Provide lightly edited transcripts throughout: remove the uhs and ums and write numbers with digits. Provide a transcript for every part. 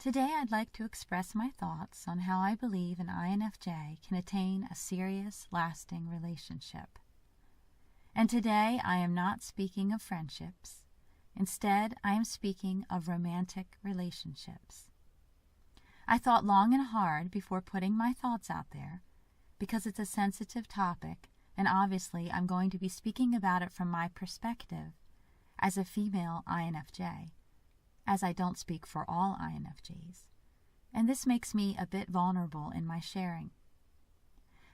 Today I'd like to express my thoughts on how I believe an INFJ can attain a serious, lasting relationship. And today I am not speaking of friendships. Instead, I am speaking of romantic relationships. I thought long and hard before putting my thoughts out there, because it's a sensitive topic, and obviously I'm going to be speaking about it from my perspective as a female INFJ, as I don't speak for all INFJs, and this makes me a bit vulnerable in my sharing.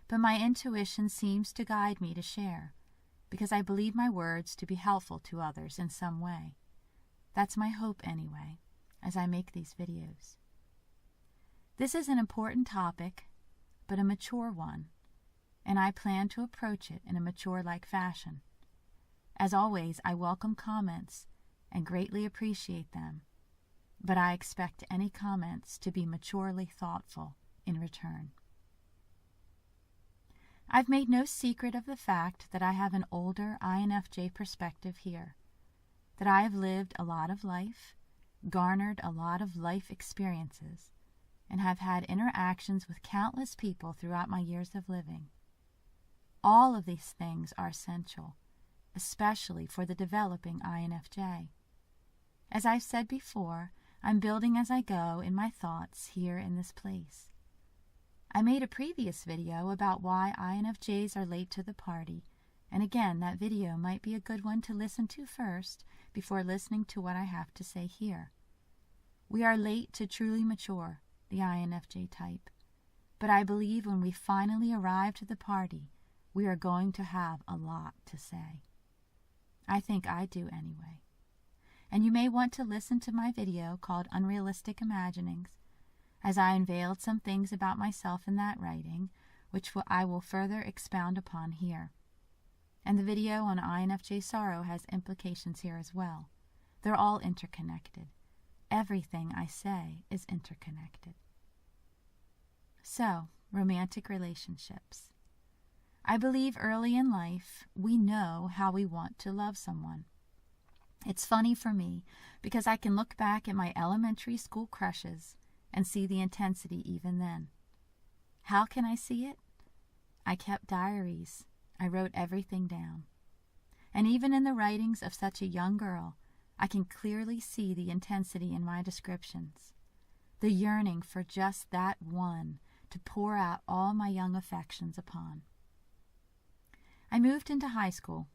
But my intuition seems to guide me to share, because I believe my words to be helpful to others in some way. That's my hope anyway, as I make these videos. This is an important topic, but a mature one, and I plan to approach it in a mature-like fashion. As always, I welcome comments and greatly appreciate them, but I expect any comments to be maturely thoughtful in return. I've made no secret of the fact that I have an older INFJ perspective here, that I have lived a lot of life, garnered a lot of life experiences, and have had interactions with countless people throughout my years of living. All of these things are essential, especially for the developing INFJ. As I've said before, I'm building as I go in my thoughts here in this place. I made a previous video about why INFJs are late to the party, and again, that video might be a good one to listen to first before listening to what I have to say here. We are late to truly mature, the INFJ type, but I believe when we finally arrive to the party, we are going to have a lot to say. I think I do anyway. And you may want to listen to my video called Unrealistic Imaginings, as I unveiled some things about myself in that writing, which I will further expound upon here. And the video on INFJ sorrow has implications here as well. They're all interconnected. Everything I say is interconnected. So, romantic relationships. I believe early in life we know how we want to love someone. It's funny for me because I can look back at my elementary school crushes and see the intensity even then. How can I see it? I kept diaries. I wrote everything down. And even in the writings of such a young girl, I can clearly see the intensity in my descriptions. The yearning for just that one to pour out all my young affections upon. I moved into high school.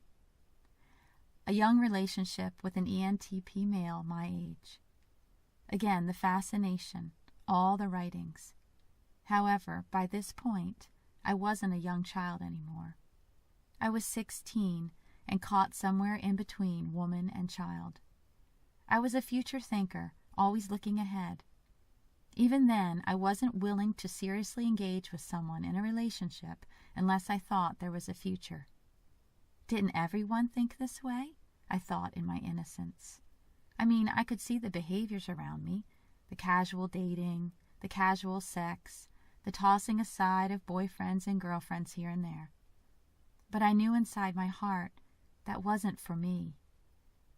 A young relationship with an ENTP male my age. Again, the fascination, all the writings. However, by this point, I wasn't a young child anymore. I was 16 and caught somewhere in between woman and child. I was a future thinker, always looking ahead. Even then, I wasn't willing to seriously engage with someone in a relationship unless I thought there was a future. Didn't everyone think this way? I thought in my innocence. I mean, I could see the behaviors around me, the casual dating, the casual sex, the tossing aside of boyfriends and girlfriends here and there. But I knew inside my heart that wasn't for me.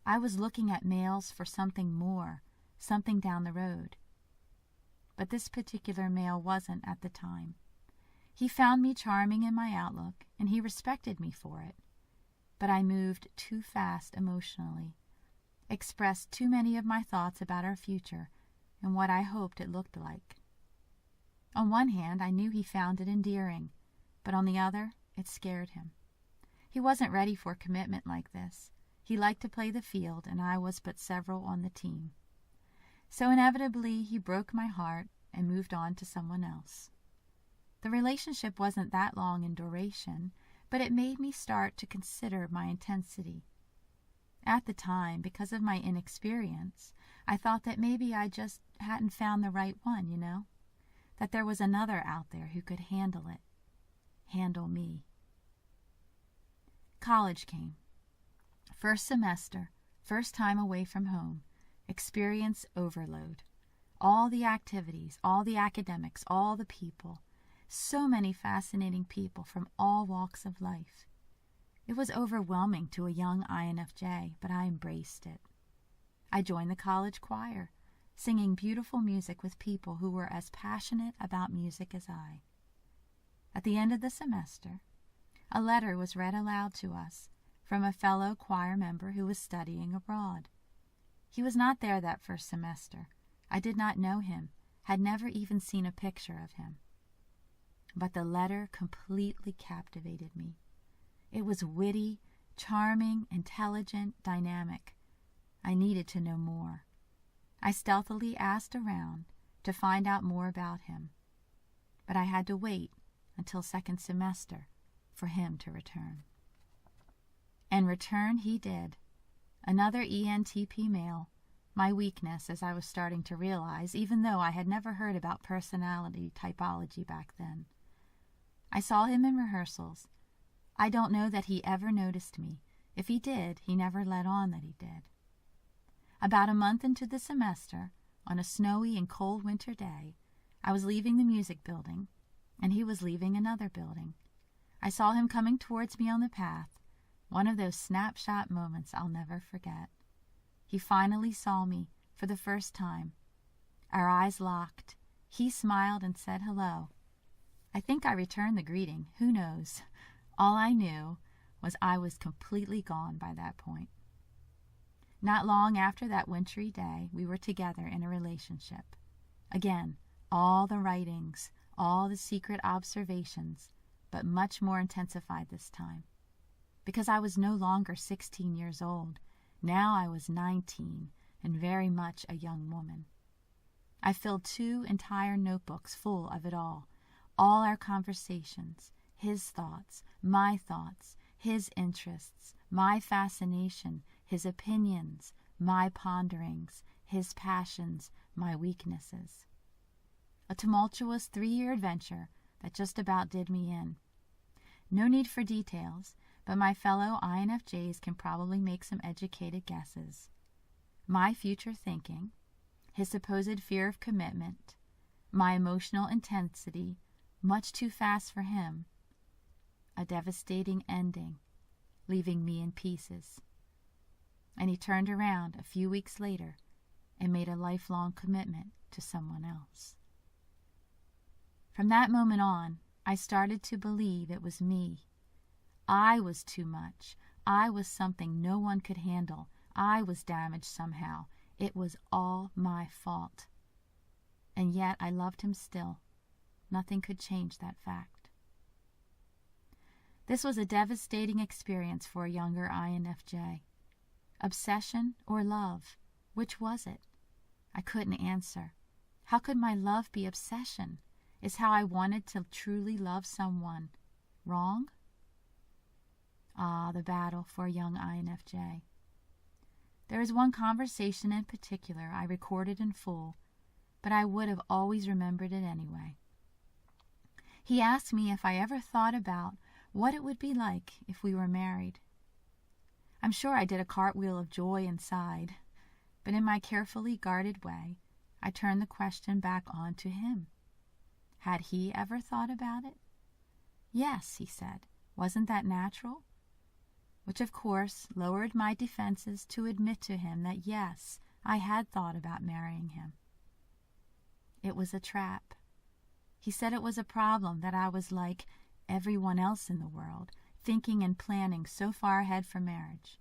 I was looking at males for something more, something down the road. But this particular male wasn't at the time. He found me charming in my outlook, and he respected me for it. But I moved too fast emotionally, expressed too many of my thoughts about our future and what I hoped it looked like. On one hand, I knew he found it endearing, but on the other, it scared him. He wasn't ready for commitment like this. He liked to play the field, and I was but several on the team. So inevitably, he broke my heart and moved on to someone else. The relationship wasn't that long in duration, but it made me start to consider my intensity. At the time, because of my inexperience, I thought that maybe I just hadn't found the right one, that there was another out there who could handle it, handle me. College came. First semester, first time away from home, experience overload. All the activities, all the academics, all the people. So many fascinating people from all walks of life. It was overwhelming to a young INFJ, but I embraced it. I joined the college choir, singing beautiful music with people who were as passionate about music as I. At the end of the semester, a letter was read aloud to us from a fellow choir member who was studying abroad. He was not there that first semester. I did not know him, had never even seen a picture of him. But the letter completely captivated me. It was witty, charming, intelligent, dynamic. I needed to know more. I stealthily asked around to find out more about him, but I had to wait until second semester for him to return. And return he did. Another ENTP male, my weakness, as I was starting to realize, even though I had never heard about personality typology back then. I saw him in rehearsals. I don't know that he ever noticed me. If he did, he never let on that he did. About a month into the semester, on a snowy and cold winter day, I was leaving the music building, and he was leaving another building. I saw him coming towards me on the path, one of those snapshot moments I'll never forget. He finally saw me for the first time. Our eyes locked. He smiled and said hello. I think I returned the greeting. Who knows? All I knew was I was completely gone by that point. Not long after that wintry day, we were together in a relationship. Again, all the writings, all the secret observations, but much more intensified this time. Because I was no longer 16 years old. Now I was 19 and very much a young woman. I filled 2 entire notebooks full of it all our conversations, his thoughts, my thoughts, his interests, my fascination, his opinions, my ponderings, his passions, my weaknesses. A tumultuous 3-year adventure that just about did me in. No need for details, but my fellow INFJs can probably make some educated guesses. My future thinking, his supposed fear of commitment, my emotional intensity, much too fast for him, a devastating ending, leaving me in pieces. And he turned around a few weeks later and made a lifelong commitment to someone else. From that moment on, I started to believe it was me. I was too much. I was something no one could handle. I was damaged somehow. It was all my fault. And yet I loved him still. Nothing could change that fact. This was a devastating experience for a younger INFJ. Obsession or love? Which was it? I couldn't answer. How could my love be obsession? Is how I wanted to truly love someone wrong? Ah, the battle for a young INFJ. There is one conversation in particular I recorded in full, but I would have always remembered it anyway. He asked me if I ever thought about what it would be like if we were married. I'm sure I did a cartwheel of joy inside, but in my carefully guarded way, I turned the question back on to him. Had he ever thought about it? Yes, he said. Wasn't that natural? Which, of course, lowered my defenses to admit to him that, yes, I had thought about marrying him. It was a trap. He said it was a problem that I was like everyone else in the world, thinking and planning so far ahead for marriage.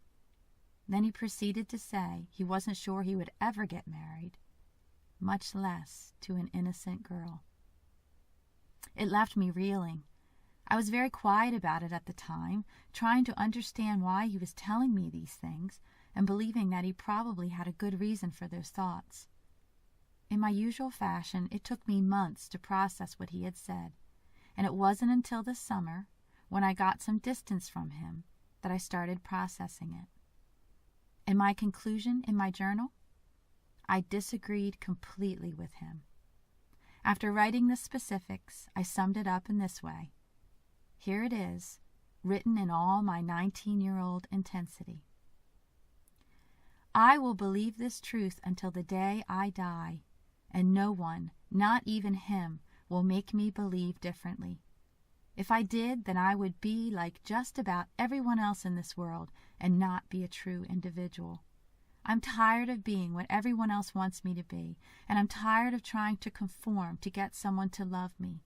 Then he proceeded to say he wasn't sure he would ever get married, much less to an innocent girl. It left me reeling. I was very quiet about it at the time, trying to understand why he was telling me these things and believing that he probably had a good reason for those thoughts. In my usual fashion, it took me months to process what he had said, and it wasn't until the summer, when I got some distance from him, that I started processing it. And my conclusion in my journal? I disagreed completely with him. After writing the specifics, I summed it up in this way. Here it is, written in all my 19-year-old intensity. I will believe this truth until the day I die, and no one, not even him, will make me believe differently. If I did, then I would be like just about everyone else in this world and not be a true individual. I'm tired of being what everyone else wants me to be, and I'm tired of trying to conform to get someone to love me.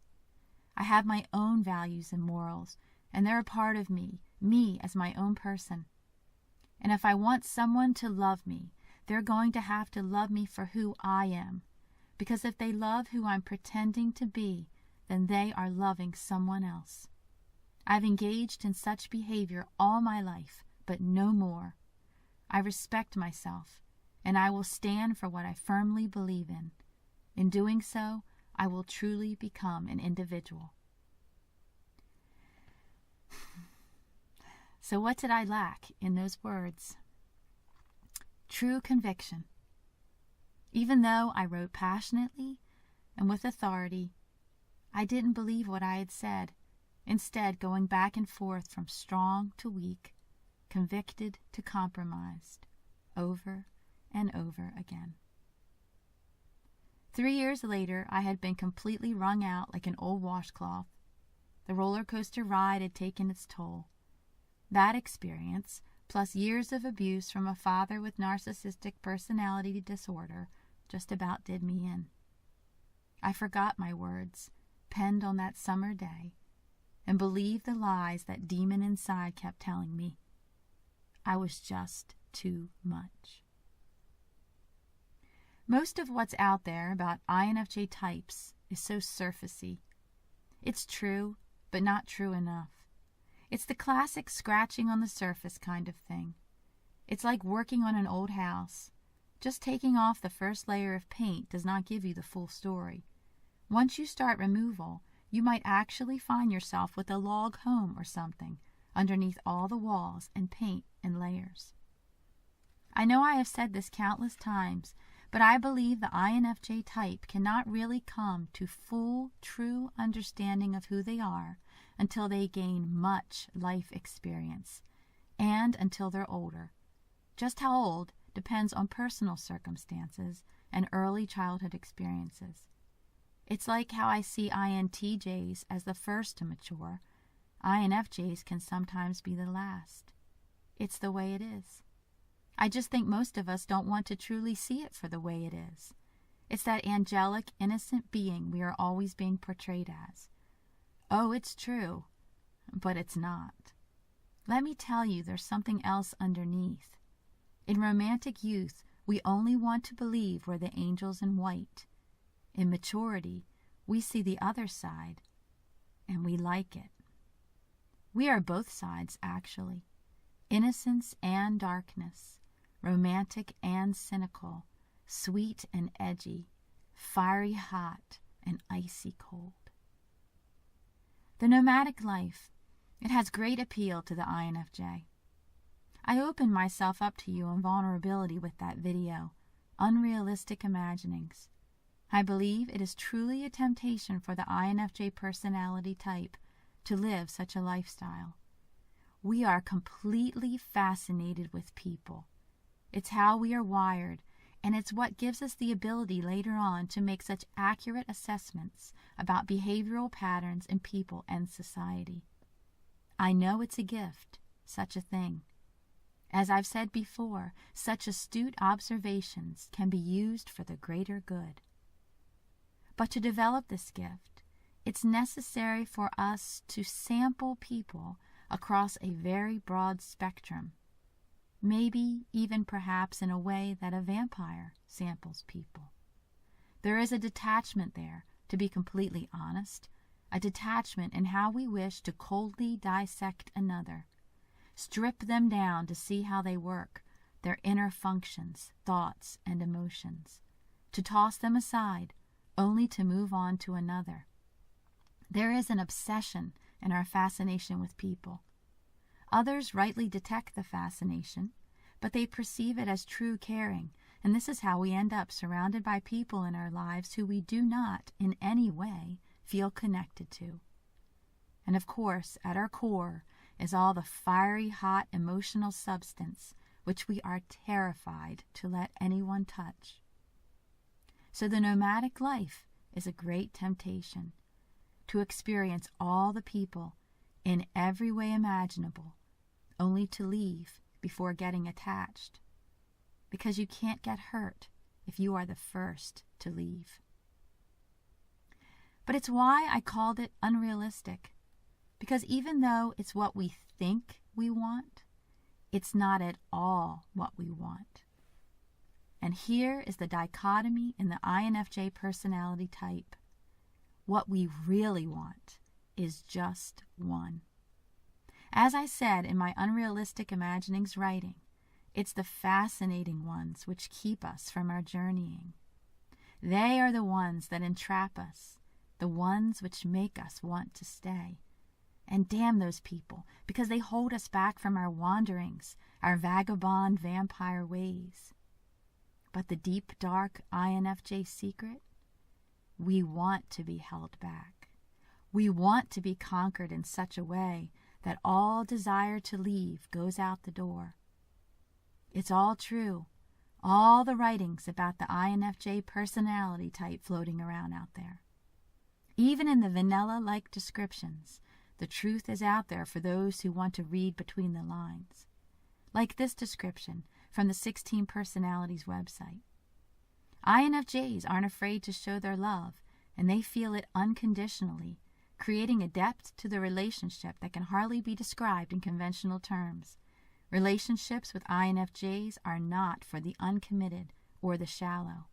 I have my own values and morals, and they're a part of me as my own person. And if I want someone to love me, they're going to have to love me for who I am, because if they love who I'm pretending to be, then they are loving someone else. I've engaged in such behavior all my life, but no more. I respect myself, and I will stand for what I firmly believe in. In doing so, I will truly become an individual. So what did I lack in those words? True conviction. Even though I wrote passionately and with authority, I didn't believe what I had said, instead going back and forth from strong to weak, convicted to compromised, over and over again. 3 years later, I had been completely wrung out like an old washcloth. The roller coaster ride had taken its toll. That experience, plus years of abuse from a father with narcissistic personality disorder, just about did me in. I forgot my words, penned on that summer day, and believed the lies that demon inside kept telling me. I was just too much. Most of what's out there about INFJ types is so surfacey. It's true, but not true enough. It's the classic scratching on the surface kind of thing. It's like working on an old house. Just taking off the first layer of paint does not give you the full story. Once you start removal, you might actually find yourself with a log home or something underneath all the walls and paint and layers. I know I have said this countless times, but I believe the INFJ type cannot really come to full, true understanding of who they are until they gain much life experience, and until they're older. Just how old depends on personal circumstances and early childhood experiences. It's like how I see INTJs as the first to mature. INFJs can sometimes be the last. It's the way it is. I just think most of us don't want to truly see it for the way it is. It's that angelic, innocent being we are always being portrayed as. Oh, it's true, but it's not. Let me tell you, there's something else underneath. In romantic youth, we only want to believe we're the angels in white. In maturity, we see the other side, and we like it. We are both sides, actually. Innocence and darkness, romantic and cynical, sweet and edgy, fiery hot and icy cold. The nomadic life, it has great appeal to the INFJ. I opened myself up to you in vulnerability with that video, Unrealistic Imaginings. I believe it is truly a temptation for the INFJ personality type to live such a lifestyle. We are completely fascinated with people. It's how we are wired, and it's what gives us the ability later on to make such accurate assessments about behavioral patterns in people and society. I know it's a gift, such a thing. As I've said before, such astute observations can be used for the greater good. But to develop this gift, it's necessary for us to sample people across a very broad spectrum, maybe even perhaps in a way that a vampire samples people. There is a detachment there, to be completely honest, a detachment in how we wish to coldly dissect another, strip them down to see how they work, their inner functions, thoughts, and emotions, to toss them aside, only to move on to another. There is an obsession in our fascination with people. Others rightly detect the fascination, but they perceive it as true caring, and this is how we end up surrounded by people in our lives who we do not, in any way, feel connected to. And of course, at our core is all the fiery, hot, emotional substance which we are terrified to let anyone touch. So the nomadic life is a great temptation, to experience all the people in every way imaginable, only to leave before getting attached. because you can't get hurt if you are the first to leave. But it's why I called it unrealistic, because even though it's what we think we want, it's not at all what we want. And here is the dichotomy in the INFJ personality type. What we really want is just one. As I said in my Unrealistic Imaginings writing, it's the fascinating ones which keep us from our journeying. They are the ones that entrap us, the ones which make us want to stay. And damn those people, because they hold us back from our wanderings, our vagabond vampire ways. But the deep, dark INFJ secret? We want to be held back. We want to be conquered in such a way that all desire to leave goes out the door. It's all true. All the writings about the INFJ personality type floating around out there. Even in the vanilla-like descriptions, the truth is out there for those who want to read between the lines. Like this description from the 16 Personalities website. INFJs aren't afraid to show their love, and they feel it unconditionally, creating a depth to the relationship that can hardly be described in conventional terms. Relationships with INFJs are not for the uncommitted or the shallow.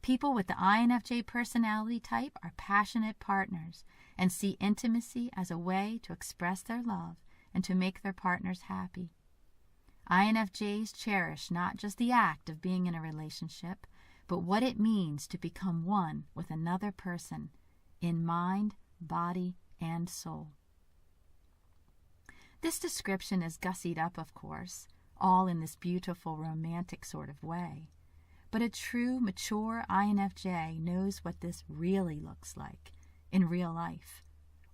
People with the INFJ personality type are passionate partners and see intimacy as a way to express their love and to make their partners happy. INFJs cherish not just the act of being in a relationship, but what it means to become one with another person in mind, body, and soul. This description is gussied up, of course, all in this beautiful romantic sort of way. But a true, mature INFJ knows what this really looks like in real life,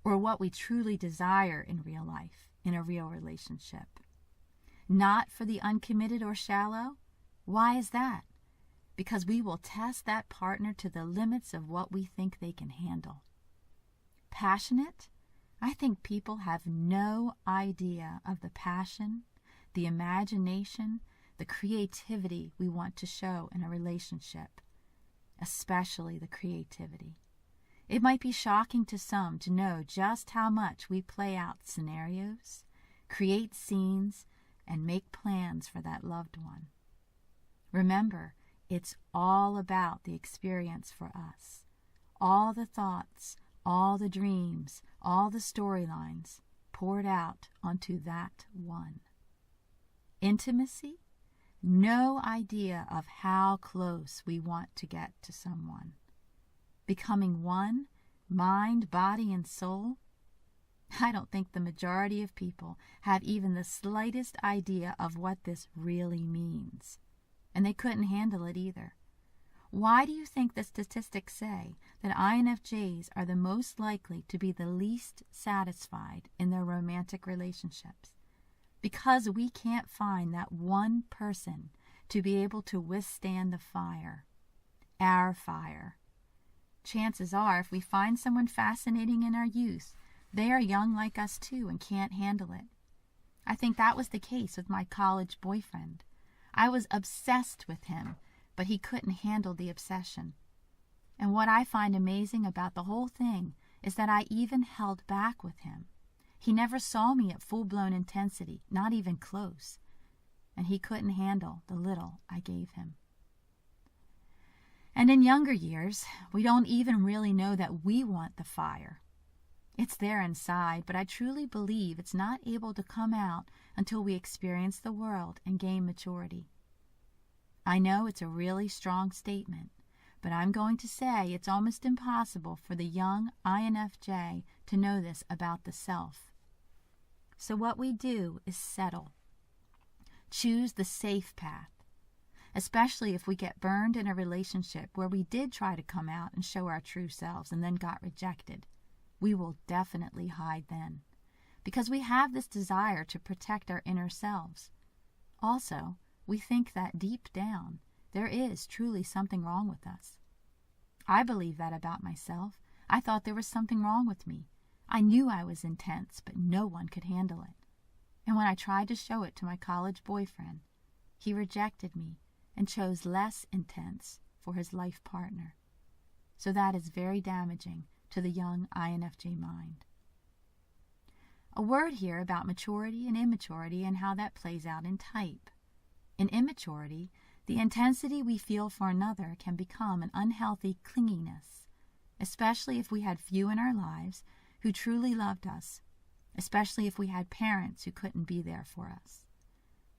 or what we truly desire in real life, in a real relationship. Not for the uncommitted or shallow. Why is that? Because we will test that partner to the limits of what we think they can handle. Passionate? I think people have no idea of the passion, the imagination, the creativity we want to show in a relationship, especially the creativity. It might be shocking to some to know just how much we play out scenarios, create scenes, and make plans for that loved one. Remember, it's all about the experience for us. All the thoughts, all the dreams, all the storylines poured out onto that one. Intimacy? No idea of how close we want to get to someone. Becoming one, mind, body, and soul? I don't think the majority of people have even the slightest idea of what this really means. And they couldn't handle it either. Why do you think the statistics say that INFJs are the most likely to be the least satisfied in their romantic relationships? Because we can't find that one person to be able to withstand the fire. Our fire. Chances are, if we find someone fascinating in our youth, they are young like us too and can't handle it. I think that was the case with my college boyfriend. I was obsessed with him, but he couldn't handle the obsession. And what I find amazing about the whole thing is that I even held back with him. He never saw me at full-blown intensity, not even close. And he couldn't handle the little I gave him. And in younger years, we don't even really know that we want the fire. It's there inside, but I truly believe it's not able to come out until we experience the world and gain maturity. I know it's a really strong statement, but I'm going to say it's almost impossible for the young INFJ to know this about the self. So what we do is settle. Choose the safe path, especially if we get burned in a relationship where we did try to come out and show our true selves and then got rejected. We will definitely hide then, because we have this desire to protect our inner selves. Also, we think that deep down, there is truly something wrong with us. I believe that about myself. I thought there was something wrong with me. I knew I was intense, but no one could handle it. And when I tried to show it to my college boyfriend, he rejected me and chose less intense for his life partner. So that is very damaging to the young INFJ mind. A word here about maturity and immaturity and how that plays out in type. In immaturity, the intensity we feel for another can become an unhealthy clinginess, especially if we had few in our lives who truly loved us, especially if we had parents who couldn't be there for us.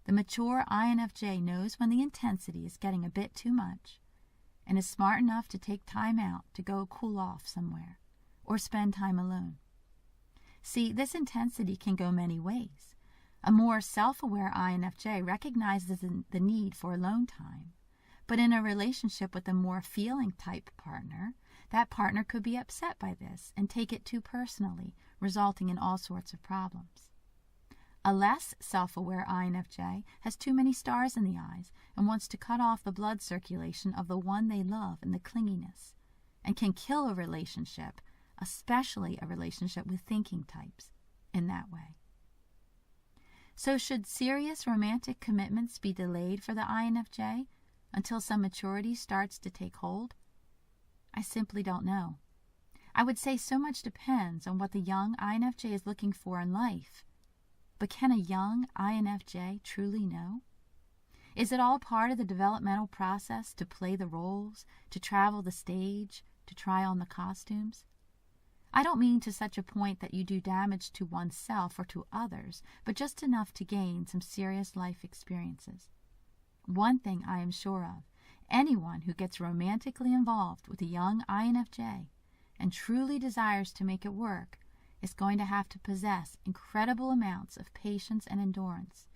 The mature INFJ knows when the intensity is getting a bit too much and is smart enough to take time out to go cool off somewhere or spend time alone. See, this intensity can go many ways. A more self-aware INFJ recognizes the need for alone time, but in a relationship with a more feeling-type partner, that partner could be upset by this and take it too personally, resulting in all sorts of problems. A less self-aware INFJ has too many stars in the eyes and wants to cut off the blood circulation of the one they love and the clinginess, and can kill a relationship, especially a relationship with thinking types, in that way. So should serious romantic commitments be delayed for the INFJ until some maturity starts to take hold? I simply don't know. I would say so much depends on what the young INFJ is looking for in life. But can a young INFJ truly know? Is it all part of the developmental process to play the roles, to travel the stage, to try on the costumes? I don't mean to such a point that you do damage to oneself or to others, but just enough to gain some serious life experiences. One thing I am sure of, anyone who gets romantically involved with a young INFJ and truly desires to make it work is going to have to possess incredible amounts of patience and endurance,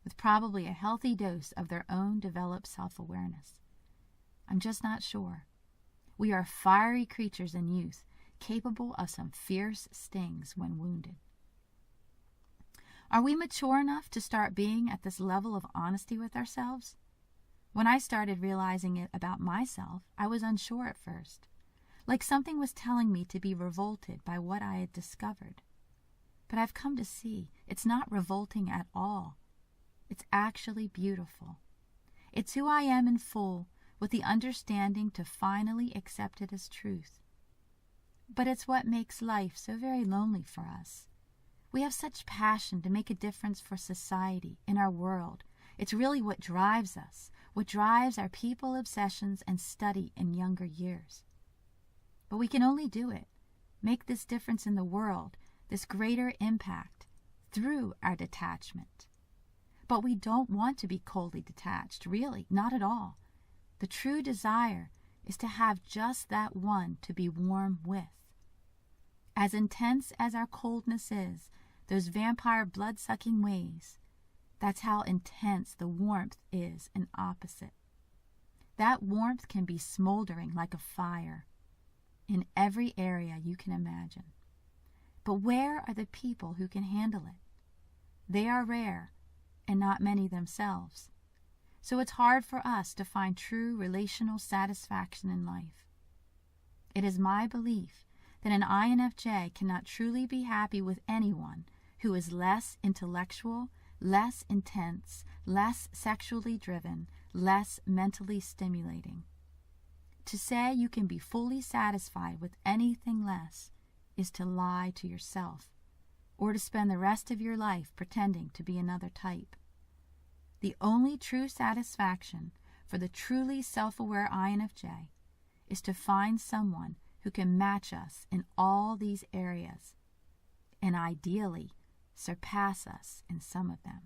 with probably a healthy dose of their own developed self-awareness. I'm just not sure. We are fiery creatures in youth, capable of some fierce stings when wounded. Are we mature enough to start being at this level of honesty with ourselves? When I started realizing it about myself, I was unsure at first, like something was telling me to be revolted by what I had discovered. But I've come to see it's not revolting at all. It's actually beautiful. It's who I am in full, with the understanding to finally accept it as truth. But it's what makes life so very lonely for us. We have such passion to make a difference for society, in our world. It's really what drives us, what drives our people obsessions and study in younger years. But we can only do it, make this difference in the world, this greater impact, through our detachment. But we don't want to be coldly detached, really, not at all. The true desire is to have just that one to be warm with. As intense as our coldness is, those vampire blood-sucking ways, that's how intense the warmth is in opposite. That warmth can be smoldering like a fire in every area you can imagine. But where are the people who can handle it? They are rare, and not many themselves. So it's hard for us to find true relational satisfaction in life. It is my belief that an INFJ cannot truly be happy with anyone who is less intellectual, less intense, less sexually driven, less mentally stimulating. To say you can be fully satisfied with anything less is to lie to yourself, or to spend the rest of your life pretending to be another type. The only true satisfaction for the truly self-aware INFJ is to find someone who can match us in all these areas, and ideally surpass us in some of them.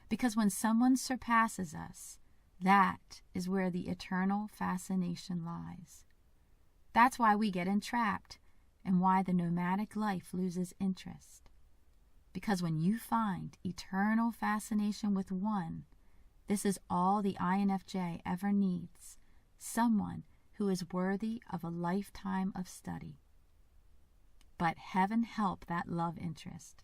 Because when someone surpasses us, that is where the eternal fascination lies. That's why we get entrapped, and why the nomadic life loses interest. Because when you find eternal fascination with one, this is all the INFJ ever needs, someone who is worthy of a lifetime of study. But heaven help that love interest,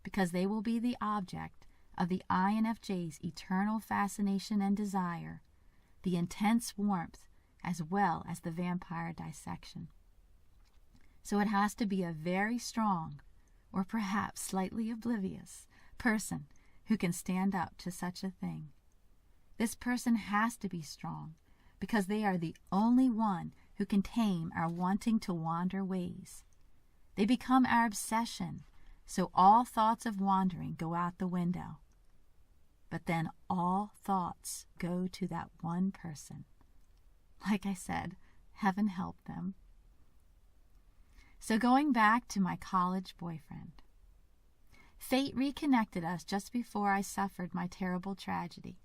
because they will be the object of the INFJ's eternal fascination and desire, the intense warmth, as well as the vampire dissection. So it has to be a very strong, or perhaps slightly oblivious, person who can stand up to such a thing. This person has to be strong because they are the only one who can tame our wanting to wander ways. They become our obsession, so all thoughts of wandering go out the window. But then all thoughts go to that one person. Like I said, heaven help them. So going back to my college boyfriend. Fate reconnected us just before I suffered my terrible tragedy.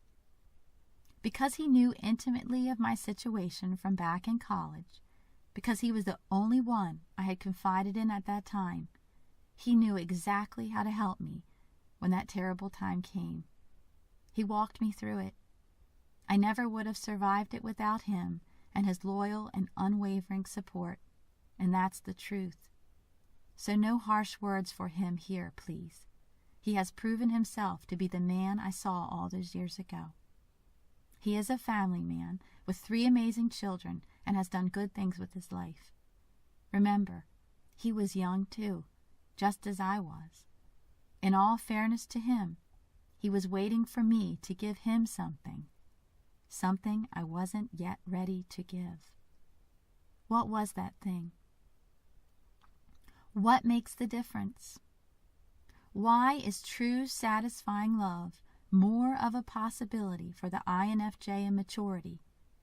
Because he knew intimately of my situation from back in college, because he was the only one I had confided in at that time, he knew exactly how to help me when that terrible time came. He walked me through it. I never would have survived it without him and his loyal and unwavering support, and that's the truth. So no harsh words for him here, please. He has proven himself to be the man I saw all those years ago. He is a family man with 3 amazing children and has done good things with his life. Remember, he was young too, just as I was. In all fairness to him, he was waiting for me to give him something I wasn't yet ready to give. What was that thing? What makes the difference? Why is true satisfying love more of a possibility for the INFJ in maturity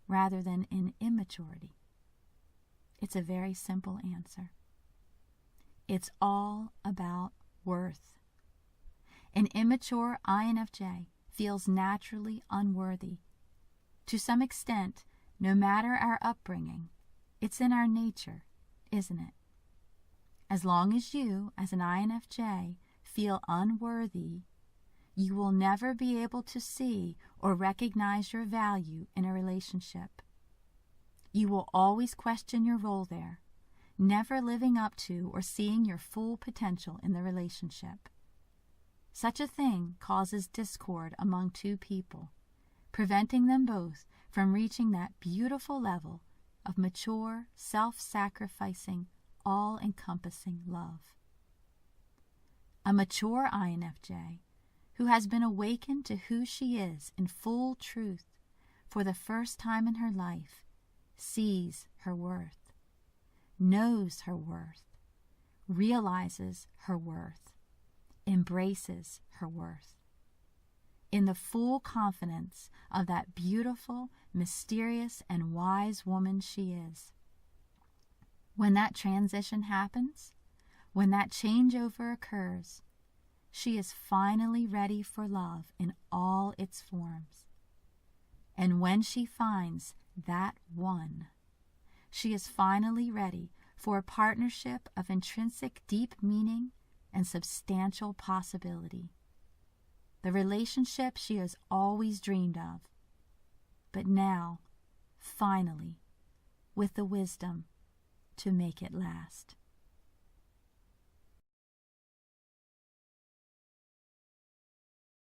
rather than in immaturity? It's a very simple answer. It's all about worth. An immature INFJ feels naturally unworthy. To some extent, no matter our upbringing, it's in our nature, isn't it? As long as you, as an INFJ, feel unworthy, you will never be able to see or recognize your value in a relationship. You will always question your role there, never living up to or seeing your full potential in the relationship. Such a thing causes discord among 2 people, preventing them both from reaching that beautiful level of mature, self-sacrificing, all-encompassing love. A mature INFJ, who has been awakened to who she is in full truth for the first time in her life, sees her worth, knows her worth, realizes her worth, embraces her worth, in the full confidence of that beautiful, mysterious, and wise woman she is. When that transition happens, when that changeover occurs, she is finally ready for love in all its forms. And when she finds that one, she is finally ready for a partnership of intrinsic deep meaning and substantial possibility. The relationship she has always dreamed of, but now, finally, with the wisdom to make it last.